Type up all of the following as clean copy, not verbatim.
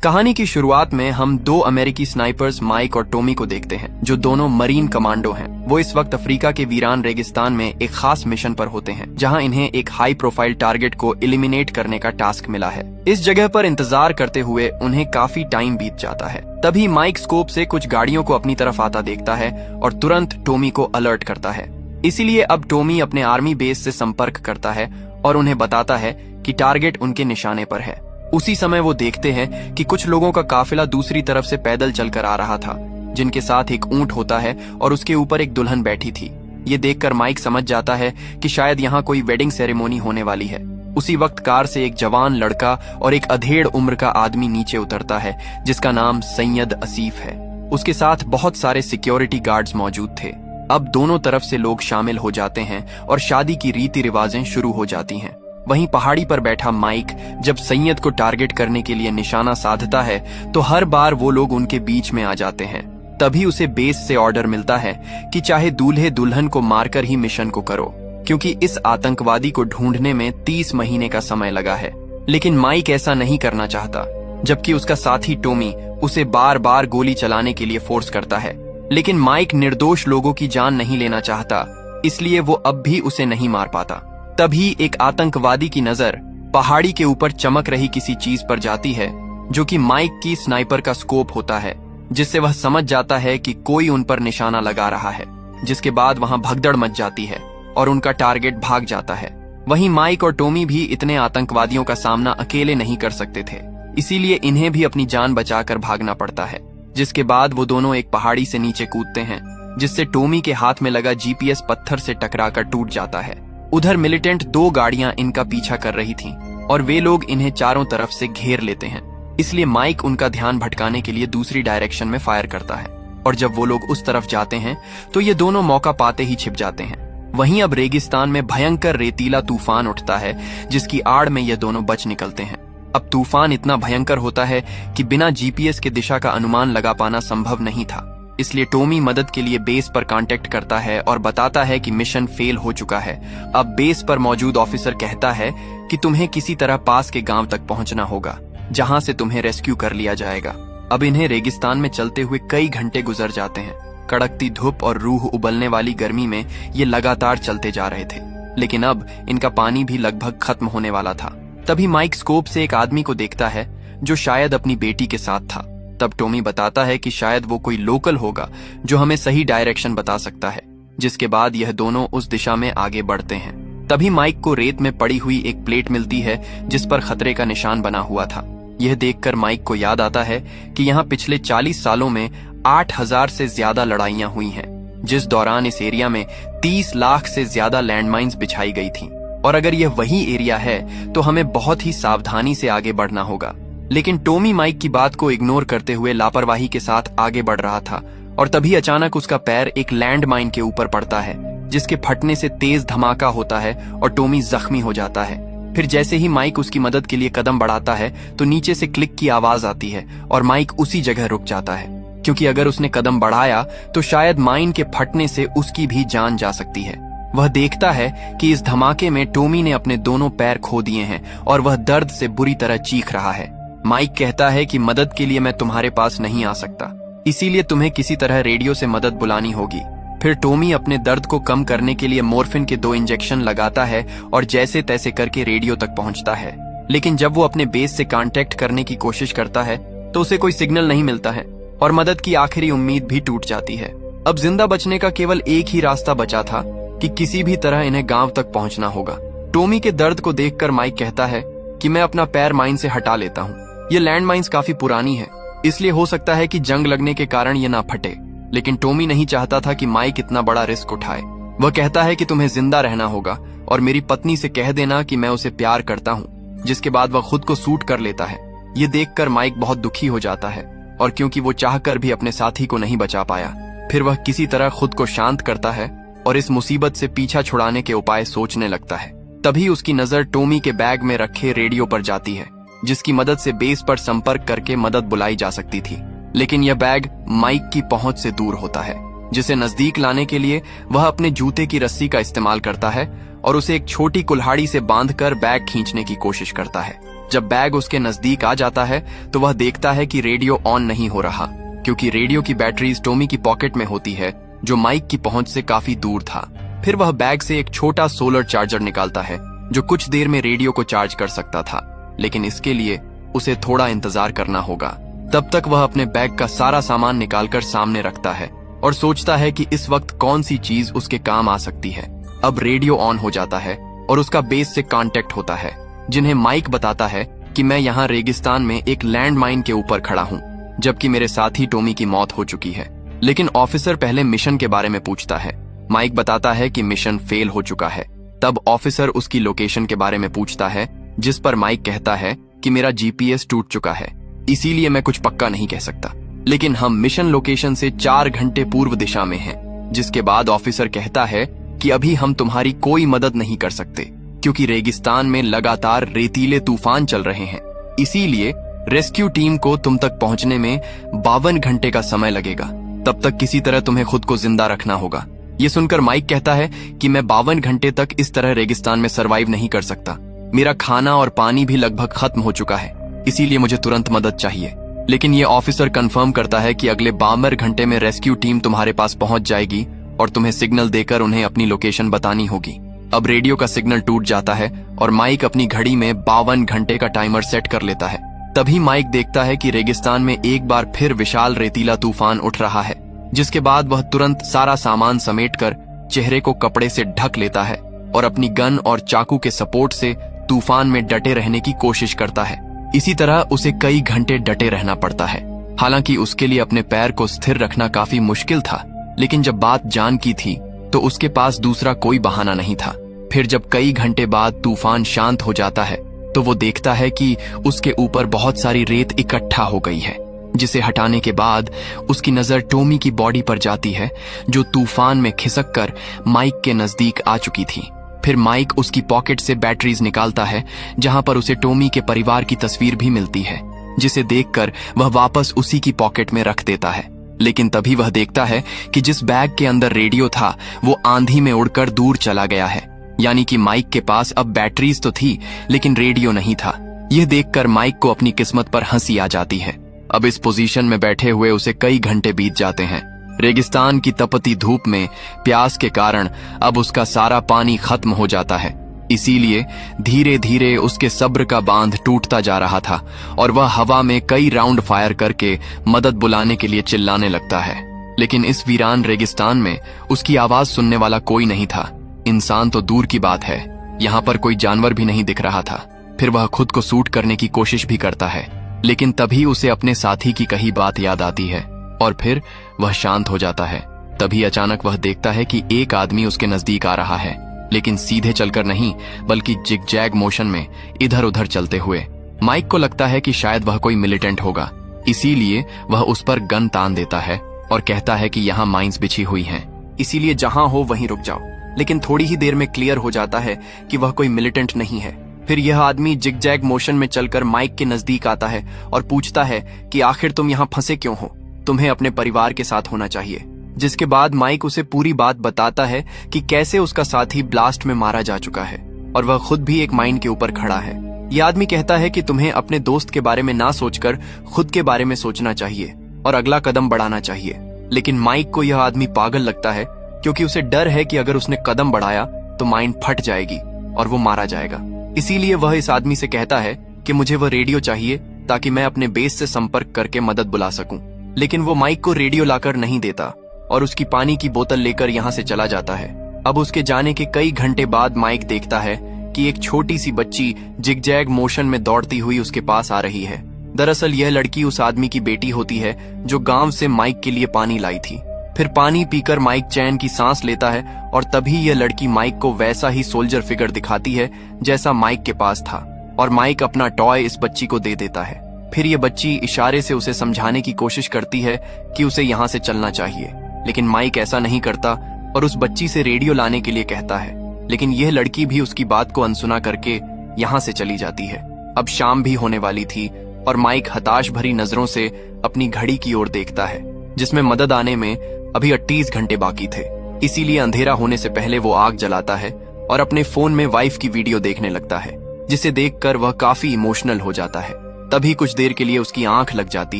कहानी की शुरुआत में हम दो अमेरिकी स्नाइपर्स माइक और टॉमी को देखते हैं, जो दोनों मरीन कमांडो हैं। वो इस वक्त अफ्रीका के वीरान रेगिस्तान में एक खास मिशन पर होते हैं, जहां इन्हें एक हाई प्रोफाइल टारगेट को एलिमिनेट करने का टास्क मिला है। इस जगह पर इंतजार करते हुए उन्हें काफी टाइम बीत जाता है। तभी माइक स्कोप से कुछ गाड़ियों को अपनी तरफ आता देखता है और तुरंत टॉमी को अलर्ट करता है। इसीलिए अब टॉमी अपने आर्मी बेस से संपर्क करता है और उन्हें बताता है कि टारगेट उनके निशाने पर है। उसी समय वो देखते हैं कि कुछ लोगों का काफिला दूसरी तरफ से पैदल चलकर आ रहा था, जिनके साथ एक ऊंट होता है और उसके ऊपर एक दुल्हन बैठी थी। ये देखकर माइक समझ जाता है कि शायद यहाँ कोई वेडिंग सेरेमोनी होने वाली है। उसी वक्त कार से एक जवान लड़का और एक अधेड़ उम्र का आदमी नीचे उतरता है, जिसका नाम सैयद असीफ है। उसके साथ बहुत सारे सिक्योरिटी गार्ड्स मौजूद थे। अब दोनों तरफ से लोग शामिल हो जाते हैं और शादी की रीति रिवाजें शुरू हो जाती हैं। वहीं पहाड़ी पर बैठा माइक जब सैयद को टारगेट करने के लिए निशाना साधता है, तो हर बार वो लोग उनके बीच में आ जाते हैं। तभी उसे बेस से ऑर्डर मिलता है कि चाहे दूल्हे दुल्हन को मारकर ही मिशन को करो, क्योंकि इस आतंकवादी को ढूंढने में 30 महीने का समय लगा है। लेकिन माइक ऐसा नहीं करना चाहता, जबकि उसका साथी टॉमी उसे बार बार गोली चलाने के लिए फोर्स करता है। लेकिन माइक निर्दोष लोगों की जान नहीं लेना चाहता, इसलिए वो अब भी उसे नहीं मार पाता। तभी एक आतंकवादी की नजर पहाड़ी के ऊपर चमक रही किसी चीज पर जाती है, जो कि माइक की स्नाइपर का स्कोप होता है, जिससे वह समझ जाता है कि कोई उन पर निशाना लगा रहा है। जिसके बाद वहां भगदड़ मच जाती है और उनका टारगेट भाग जाता है। वहीं माइक और टॉमी भी इतने आतंकवादियों का सामना अकेले नहीं कर सकते थे, इसीलिए इन्हें भी अपनी जान बचाकर भागना पड़ता है। जिसके बाद वो दोनों एक पहाड़ी से नीचे कूदते हैं, जिससे टॉमी के हाथ में लगा जीपीएस पत्थर से टकराकर टूट जाता है। उधर मिलिटेंट 2 गाड़ियां इनका पीछा कर रही थीं और वे लोग इन्हें चारों तरफ से घेर लेते हैं। इसलिए माइक उनका ध्यान भटकाने के लिए दूसरी डायरेक्शन में फायर करता है और जब वो लोग उस तरफ जाते हैं तो ये दोनों मौका पाते ही छिप जाते हैं। वहीं अब रेगिस्तान में भयंकर रेतीला तूफान उठता है, जिसकी आड़ में ये दोनों बच निकलते हैं। अब तूफान इतना भयंकर होता है कि बिना जीपीएस के दिशा का अनुमान लगा पाना संभव नहीं था। इसलिए टॉमी मदद के लिए बेस पर कांटेक्ट करता है और बताता है कि मिशन फेल हो चुका है। अब बेस पर मौजूद ऑफिसर कहता है कि तुम्हें किसी तरह पास के गांव तक पहुंचना होगा, जहां से तुम्हें रेस्क्यू कर लिया जाएगा। अब इन्हें रेगिस्तान में चलते हुए कई घंटे गुजर जाते हैं। कड़कती धूप और रूह उबलने वाली गर्मी में ये लगातार चलते जा रहे थे, लेकिन अब इनका पानी भी लगभग खत्म होने वाला था। तभी माइक स्कोप से एक आदमी को देखता है, जो शायद अपनी बेटी के साथ था। तब टॉमी बताता है कि शायद वो कोई लोकल होगा जो हमें सही डायरेक्शन बता सकता है। जिसके बाद यह दोनों उस दिशा में आगे बढ़ते हैं। तभी माइक को रेत में पड़ी हुई एक प्लेट मिलती है, जिस पर खतरे का निशान बना हुआ था। यह देखकर माइक को याद आता है कि यहाँ पिछले 40 सालों में 8000 से ज्यादा लड़ाइयां हुई हैं, जिस दौरान इस एरिया में 30 लाख से ज्यादा लैंडमाइंस बिछाई गई थी। और अगर यह वही एरिया है तो हमें बहुत ही सावधानी से आगे बढ़ना होगा। लेकिन टॉमी माइक की बात को इग्नोर करते हुए लापरवाही के साथ आगे बढ़ रहा था और तभी अचानक उसका पैर एक लैंड माइन के ऊपर पड़ता है, जिसके फटने से तेज धमाका होता है और टॉमी जख्मी हो जाता है। फिर जैसे ही माइक उसकी मदद के लिए कदम बढ़ाता है तो नीचे से क्लिक की आवाज आती है और माइक उसी जगह रुक जाता है, क्योंकि अगर उसने कदम बढ़ाया तो शायद माइन के फटने से उसकी भी जान जा सकती है। वह देखता है कि इस धमाके में टॉमी ने अपने दोनों पैर खो दिए हैं और वह दर्द से बुरी तरह चीख रहा है। माइक कहता है कि मदद के लिए मैं तुम्हारे पास नहीं आ सकता, इसीलिए तुम्हें किसी तरह रेडियो से मदद बुलानी होगी। फिर टॉमी अपने दर्द को कम करने के लिए मोर्फिन के 2 इंजेक्शन लगाता है और जैसे तैसे करके रेडियो तक पहुंचता है। लेकिन जब वो अपने बेस से कांटेक्ट करने की कोशिश करता है तो उसे कोई सिग्नल नहीं मिलता है और मदद की आखिरी उम्मीद भी टूट जाती है। अब जिंदा बचने का केवल एक ही रास्ता बचा था कि किसी भी तरह इन्हें गांव तक पहुंचना होगा। टॉमी के दर्द को देखकर माइक कहता है कि मैं अपना पैर माइन से हटा लेता हूँ। ये लैंड माइंस काफी पुरानी है, इसलिए हो सकता है कि जंग लगने के कारण ये ना फटे। लेकिन टॉमी नहीं चाहता था कि माइक इतना बड़ा रिस्क उठाए। वह कहता है कि तुम्हें जिंदा रहना होगा और मेरी पत्नी से कह देना कि मैं उसे प्यार करता हूँ। जिसके बाद वह खुद को सूट कर लेता है। ये देखकर माइक बहुत दुखी हो जाता है और क्योंकि वो चाहकर भी अपने साथी को नहीं बचा पाया, फिर वह किसी तरह खुद को शांत करता है और इस मुसीबत से पीछा छुड़ाने के उपाय सोचने लगता है। तभी उसकी नजर टॉमी के बैग में रखे रेडियो पर जाती है, जिसकी मदद से बेस पर संपर्क करके मदद बुलाई जा सकती थी। लेकिन यह बैग माइक की पहुंच से दूर होता है, जिसे नजदीक लाने के लिए वह अपने जूते की रस्सी का इस्तेमाल करता है और उसे एक छोटी कुल्हाड़ी से बांधकर बैग खींचने की कोशिश करता है। जब बैग उसके नजदीक आ जाता है तो वह देखता है कि रेडियो ऑन नहीं हो रहा, क्योंकि रेडियो की बैटरीज टॉमी की पॉकेट में होती है, जो माइक की पहुंच से काफी दूर था। फिर वह बैग से एक छोटा सोलर चार्जर निकालता है जो कुछ देर में रेडियो को चार्ज कर सकता था, लेकिन इसके लिए उसे थोड़ा इंतजार करना होगा। तब तक वह अपने बैग का सारा सामान निकालकर सामने रखता है और सोचता है कि इस वक्त कौन सी चीज उसके काम आ सकती है। अब रेडियो ऑन हो जाता है और उसका बेस से कांटेक्ट होता है, जिन्हें माइक बताता है कि मैं यहाँ रेगिस्तान में एक लैंड माइन के ऊपर खड़ा हूँ, जबकि मेरे साथी टॉमी की मौत हो चुकी है। लेकिन ऑफिसर पहले मिशन के बारे में पूछता है। माइक बताता है कि मिशन फेल हो चुका है। तब ऑफिसर उसकी लोकेशन के बारे में पूछता है, जिस पर माइक कहता है कि मेरा जीपीएस टूट चुका है, इसीलिए मैं कुछ पक्का नहीं कह सकता, लेकिन हम मिशन लोकेशन से 4 घंटे पूर्व दिशा में हैं। जिसके बाद ऑफिसर कहता है कि अभी हम तुम्हारी कोई मदद नहीं कर सकते, क्योंकि रेगिस्तान में लगातार रेतीले तूफान चल रहे हैं, इसीलिए रेस्क्यू टीम को तुम तक पहुंचने में 52 घंटे का समय लगेगा। तब तक किसी तरह तुम्हें खुद को जिंदा रखना होगा। ये सुनकर माइक कहता है कि मैं 52 घंटे तक इस तरह रेगिस्तान में सरवाइव नहीं कर सकता। मेरा खाना और पानी भी लगभग खत्म हो चुका है, इसीलिए मुझे तुरंत मदद चाहिए। लेकिन ये ऑफिसर कंफर्म करता है कि अगले 52 घंटे में रेस्क्यू टीम तुम्हारे पास पहुंच जाएगी और तुम्हें सिग्नल देकर उन्हें अपनी लोकेशन बतानी होगी। अब रेडियो का सिग्नल टूट जाता है और माइक अपनी घड़ी में 52 घंटे का टाइमर सेट कर लेता है। तभी माइक देखता है कि रेगिस्तान में एक बार फिर विशाल रेतीला तूफान उठ रहा है, जिसके बाद वह तुरंत सारा सामान समेटकर चेहरे को कपड़े से ढक लेता है और अपनी गन और चाकू के सपोर्ट से तूफान में डटे रहने की कोशिश करता है। इसी तरह उसे कई घंटे डटे रहना पड़ता है। हालांकि उसके लिए अपने पैर को स्थिर रखना काफी मुश्किल था, लेकिन जब बात जान की थी तो उसके पास दूसरा कोई बहाना नहीं था। फिर जब कई घंटे बाद तूफान शांत हो जाता है तो वो देखता है कि उसके ऊपर बहुत सारी रेत इकट्ठा हो गई है, जिसे हटाने के बाद उसकी नजर टॉमी की बॉडी पर जाती है, जो तूफान में खिसक कर माइक के नजदीक आ चुकी थी। फिर माइक उसकी पॉकेट से बैटरीज निकालता है, जहां पर उसे टॉमी के परिवार की तस्वीर भी मिलती है, जिसे देखकर वह वापस उसी की पॉकेट में रख देता है। लेकिन तभी वह देखता है कि जिस बैग के अंदर रेडियो था वो आंधी में उड़कर दूर चला गया है, यानी कि माइक के पास अब बैटरीज तो थी लेकिन रेडियो नहीं था। यह देखकर माइक को अपनी किस्मत पर हंसी आ जाती है। अब इस पोजीशन में बैठे हुए उसे कई घंटे बीत जाते हैं। रेगिस्तान की तपती धूप में प्यास के कारण अब उसका सारा पानी खत्म हो जाता है, इसीलिए धीरे धीरे उसके सब्र का बांध टूटता जा रहा था और वह हवा में कई राउंड फायर करके मदद बुलाने के लिए चिल्लाने लगता है। लेकिन इस वीरान रेगिस्तान में उसकी आवाज सुनने वाला कोई नहीं था। इंसान तो दूर की बात है, यहाँ पर कोई जानवर भी नहीं दिख रहा था। फिर वह खुद को सूट करने की कोशिश भी करता है, लेकिन तभी उसे अपने साथी की कही बात याद आती है और फिर वह शांत हो जाता है। तभी अचानक वह देखता है कि एक आदमी उसके नजदीक आ रहा है, लेकिन सीधे चलकर नहीं बल्कि जिगजैग मोशन में इधर उधर चलते हुए। माइक को लगता है कि शायद वह कोई मिलिटेंट होगा, इसीलिए वह उस पर गन तान देता है और कहता है कि यहाँ माइंस बिछी हुई हैं, इसीलिए जहां हो वहीं रुक जाओ। लेकिन थोड़ी ही देर में क्लियर हो जाता है कि वह कोई मिलिटेंट नहीं है। फिर यह आदमी जिगजैग मोशन में चलकर माइक के नजदीक आता है और पूछता है कि आखिर तुम यहाँ फंसे क्यों हो, तुम्हें अपने परिवार के साथ होना चाहिए। जिसके बाद माइक उसे पूरी बात बताता है कि कैसे उसका साथी ब्लास्ट में मारा जा चुका है और वह खुद भी एक माइन के ऊपर खड़ा है। यह आदमी कहता है कि तुम्हें अपने दोस्त के बारे में ना सोचकर खुद के बारे में सोचना चाहिए और अगला कदम बढ़ाना चाहिए। लेकिन माइक को यह आदमी पागल लगता है, क्योंकि उसे डर है कि अगर उसने कदम बढ़ाया तो माइन फट जाएगी और वो मारा जाएगा। इसीलिए वह इस आदमी से कहता है कि मुझे वह रेडियो चाहिए ताकि मैं अपने बेस से संपर्क करके मदद बुला सकूं। लेकिन वो माइक को रेडियो लाकर नहीं देता और उसकी पानी की बोतल लेकर यहाँ से चला जाता है। अब उसके जाने के कई घंटे बाद माइक देखता है कि एक छोटी सी बच्ची जिगजैग मोशन में दौड़ती हुई उसके पास आ रही है। दरअसल यह लड़की उस आदमी की बेटी होती है जो गांव से माइक के लिए पानी लाई थी। फिर पानी पीकर माइक चैन की सांस लेता है और तभी यह लड़की माइक को वैसा ही सोल्जर फिगर दिखाती है जैसा माइक के पास था और माइक अपना टॉय इस बच्ची को दे देता है। फिर यह बच्ची इशारे से उसे समझाने की कोशिश करती है कि उसे यहाँ से चलना चाहिए, लेकिन माइक ऐसा नहीं करता और उस बच्ची से रेडियो लाने के लिए कहता है। लेकिन यह लड़की भी उसकी बात को अनसुना करके यहाँ से चली जाती है। अब शाम भी होने वाली थी और माइक हताश भरी नजरों से अपनी घड़ी की ओर देखता है, जिसमें मदद आने में अभी 38 घंटे बाकी थे। इसीलिए अंधेरा होने से पहले वो आग जलाता है और अपने फोन में वाइफ की वीडियो देखने लगता है। जिसे देखकर वह काफी इमोशनल हो जाता है। तभी कुछ देर के लिए उसकी आंख लग जाती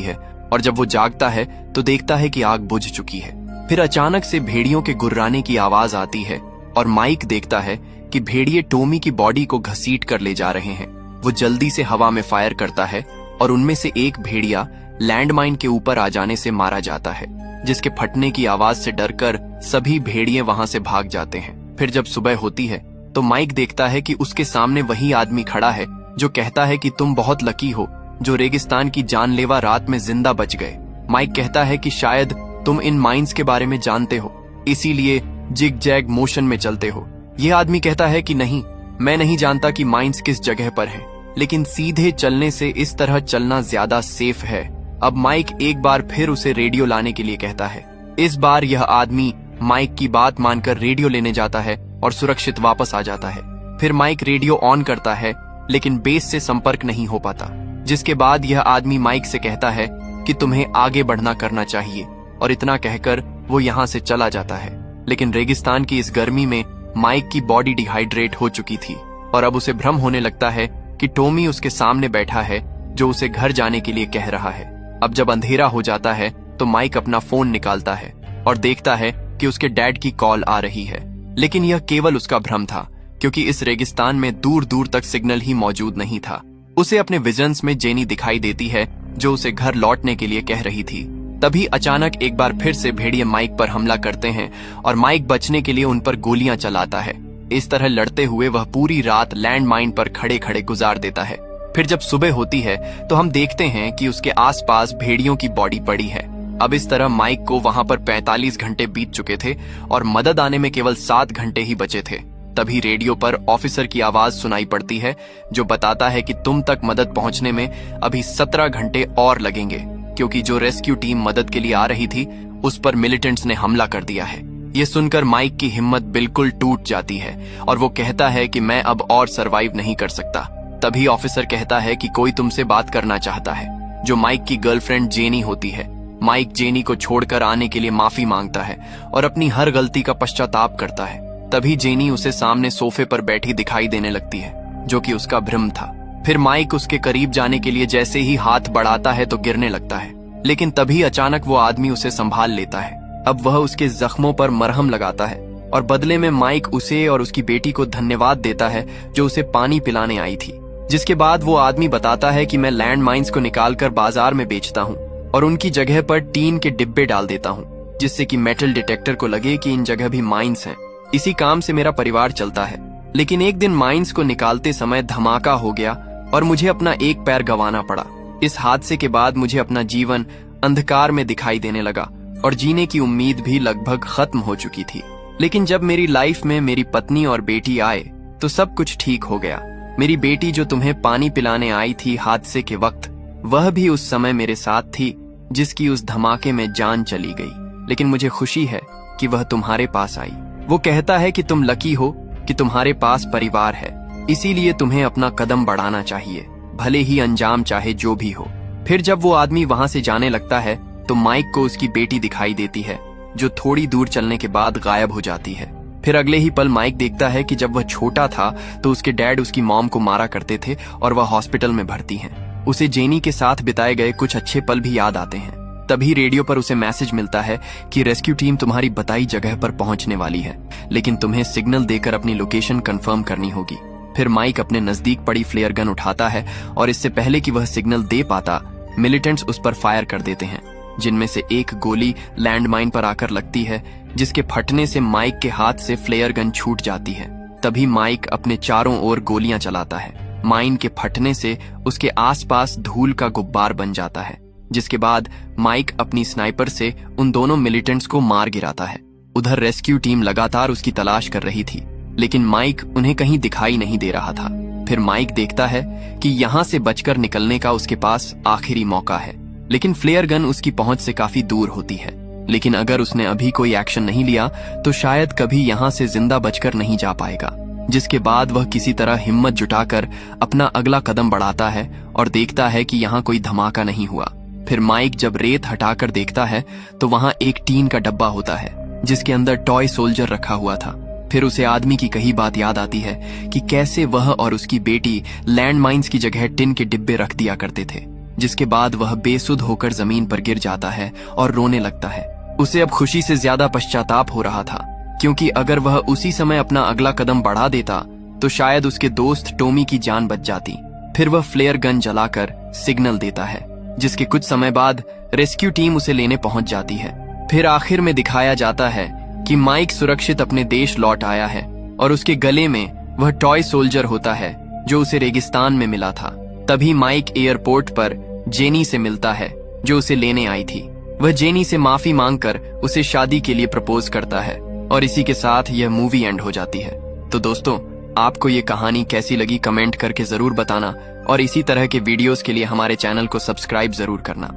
है और जब वो जागता है तो देखता है कि आग बुझ चुकी है। फिर अचानक से भेड़ियों के गुर्राने की आवाज आती है और माइक देखता है कि भेड़िए टोमी की बॉडी को घसीट कर ले जा रहे हैं। वो जल्दी से हवा में फायर करता है और उनमें से एक भेड़िया लैंडमाइन के ऊपर आ जाने से मारा जाता है, जिसके फटने की आवाज से डरकर सभी भेड़िए वहां से भाग जाते हैं। फिर जब सुबह होती है तो माइक देखता है कि उसके सामने वही आदमी खड़ा है जो कहता है कि तुम बहुत लकी हो जो रेगिस्तान की जानलेवा रात में जिंदा बच गए। माइक कहता है कि शायद तुम इन माइंस के बारे में जानते हो, इसीलिए जिग जैग मोशन में चलते हो। यह आदमी कहता है कि नहीं, मैं नहीं जानता कि माइंस किस जगह पर है, लेकिन सीधे चलने से इस तरह चलना ज्यादा सेफ है। अब माइक एक बार फिर उसे रेडियो लाने के लिए कहता है। इस बार यह आदमी माइक की बात मानकर रेडियो लेने जाता है और सुरक्षित वापस आ जाता है। फिर माइक रेडियो ऑन करता है लेकिन बेस से संपर्क नहीं हो पाता, जिसके बाद यह आदमी माइक से कहता है कि तुम्हें आगे बढ़ना करना चाहिए, और इतना कहकर वो यहाँ से चला जाता है। लेकिन रेगिस्तान की इस गर्मी में माइक की बॉडी डिहाइड्रेट हो चुकी थी और अब उसे भ्रम होने लगता है कि टोमी उसके सामने बैठा है जो उसे घर जाने के लिए कह रहा है। अब जब अंधेरा हो जाता है तो माइक अपना फोन निकालता है और देखता है कि उसके डैड की कॉल आ रही है, लेकिन यह केवल उसका भ्रम था क्योंकि इस रेगिस्तान में दूर दूर तक सिग्नल ही मौजूद नहीं था। उसे अपने विजन्स में जेनी दिखाई देती है जो उसे घर लौटने के लिए कह रही थी। तभी अचानक एक बार फिर से भेड़िए माइक पर हमला करते हैं और माइक बचने के लिए उन पर गोलियां चलाता है। इस तरह लड़ते हुए वह पूरी रात लैंडमाइन पर खड़े खड़े गुजार देता है। फिर जब सुबह होती है तो हम देखते हैं कि उसके आसपास भेड़ियों की बॉडी पड़ी है। अब इस तरह माइक को वहां पर 45 घंटे बीत चुके थे और मदद आने में केवल 7 घंटे ही बचे थे। तभी रेडियो पर ऑफिसर की आवाज सुनाई पड़ती है जो बताता है कि तुम तक मदद पहुंचने में अभी 17 घंटे और लगेंगे, क्योंकि जो रेस्क्यू टीम मदद के लिए आ रही थी उस पर मिलिटेंट्स ने हमला कर दिया है। ये सुनकर माइक की हिम्मत बिल्कुल टूट जाती है और वो कहता है कि मैं अब और सरवाइव नहीं कर सकता। तभी ऑफिसर कहता है कि कोई तुमसे बात करना चाहता है, जो माइक की गर्लफ्रेंड जेनी होती है। माइक जेनी को छोड़कर आने के लिए माफी मांगता है और अपनी हर गलती का पश्चाताप करता है। तभी जेनी उसे सामने सोफे पर बैठी दिखाई देने लगती है, जो कि उसका भ्रम था। फिर माइक उसके करीब जाने के लिए जैसे ही हाथ बढ़ाता है तो गिरने लगता है, लेकिन तभी अचानक वो आदमी उसे संभाल लेता है। अब वह उसके जख्मों पर मरहम लगाता है और बदले में माइक उसे और उसकी बेटी को धन्यवाद देता है जो उसे पानी पिलाने आई थी। जिसके बाद वो आदमी बताता है कि मैं लैंड माइंस को निकालकर बाजार में बेचता हूँ और उनकी जगह पर टीन के डिब्बे डाल देता हूँ, जिससे कि मेटल डिटेक्टर को लगे कि इन जगह भी माइंस हैं। इसी काम से मेरा परिवार चलता है। लेकिन एक दिन माइंस को निकालते समय धमाका हो गया और मुझे अपना एक पैर गंवाना पड़ा। इस हादसे के बाद मुझे अपना जीवन अंधकार में दिखाई देने लगा और जीने की उम्मीद भी लगभग खत्म हो चुकी थी। लेकिन जब मेरी लाइफ में मेरी पत्नी और बेटी आए तो सब कुछ ठीक हो गया। मेरी बेटी जो तुम्हें पानी पिलाने आई थी हादसे के वक्त, वह भी उस समय मेरे साथ थी जिसकी उस धमाके में जान चली गई। लेकिन मुझे खुशी है कि वह तुम्हारे पास आई। वो कहता है कि तुम लकी हो कि तुम्हारे पास परिवार है, इसीलिए तुम्हें अपना कदम बढ़ाना चाहिए, भले ही अंजाम चाहे जो भी हो। फिर जब वो आदमी वहां से जाने लगता है तो माइक को उसकी बेटी दिखाई देती है, जो थोड़ी दूर चलने के बाद गायब हो जाती है। फिर अगले ही पल माइक देखता है कि जब वह छोटा था तो उसके डैड उसकी मॉम को मारा करते थे और वह हॉस्पिटल में भर्ती हैं। उसे जेनी के साथ बिताए गए कुछ अच्छे पल भी याद आते हैं। तभी रेडियो पर उसे मैसेज मिलता है कि रेस्क्यू टीम तुम्हारी बताई जगह पर पहुंचने वाली है, लेकिन तुम्हें सिग्नल देकर अपनी लोकेशन कंफर्म करनी होगी। फिर माइक अपने नजदीक पड़ी फ्लेयर गन उठाता है और इससे पहले कि वह सिग्नल दे पाता, मिलिटेंट्स उस पर फायर कर देते हैं, जिनमें से एक गोली लैंडमाइन पर आकर लगती है, जिसके फटने से माइक के हाथ से फ्लेयर गन छूट जाती है। तभी माइक अपने चारों ओर गोलियां चलाता है। माइन के फटने से उसके आसपास धूल का गुब्बार बन जाता है, जिसके बाद माइक अपनी स्नाइपर से उन दोनों मिलिटेंट्स को मार गिराता है। उधर रेस्क्यू टीम लगातार उसकी तलाश कर रही थी, लेकिन माइक उन्हें कहीं दिखाई नहीं दे रहा था। फिर माइक देखता है कि यहाँ से बचकर निकलने का उसके पास आखिरी मौका है, लेकिन फ्लेयर गन उसकी पहुंच से काफी दूर होती है। लेकिन अगर उसने अभी कोई एक्शन नहीं लिया तो शायद कभी यहाँ से जिंदा बचकर नहीं जा पाएगा। जिसके बाद वह किसी तरह हिम्मत जुटाकर अपना अगला कदम बढ़ाता है और देखता है कि यहाँ कोई धमाका नहीं हुआ। फिर माइक जब रेत हटाकर देखता है तो वहाँ एक टीन का डब्बा होता है, जिसके अंदर टॉय सोल्जर रखा हुआ था। फिर उसे आदमी की कही बात याद आती है कि कैसे वह और उसकी बेटी लैंडमाइंस की जगह टिन के डिब्बे रख दिया करते थे, जिसके बाद वह बेसुध होकर जमीन पर गिर जाता है और रोने लगता है। उसे अब खुशी से ज्यादा पश्चाताप हो रहा था, क्योंकि अगर वह उसी समय अपना अगला कदम बढ़ा देता तो शायद उसके दोस्त टॉमी की जान बच जाती। फिर वह फ्लेयर गन जलाकर सिग्नल देता है, जिसके कुछ समय बाद रेस्क्यू टीम उसे लेने पहुंच जाती है। फिर आखिर में दिखाया जाता है कि माइक सुरक्षित अपने देश लौट आया है और उसके गले में वह टॉय सोल्जर होता है जो उसे रेगिस्तान में मिला था। तभी माइक एयरपोर्ट पर जेनी से मिलता है जो उसे लेने आई थी। वह जेनी से माफी मांगकर उसे शादी के लिए प्रपोज करता है और इसी के साथ यह मूवी एंड हो जाती है। तो दोस्तों, आपको ये कहानी कैसी लगी कमेंट करके जरूर बताना और इसी तरह के वीडियोस के लिए हमारे चैनल को सब्सक्राइब जरूर करना।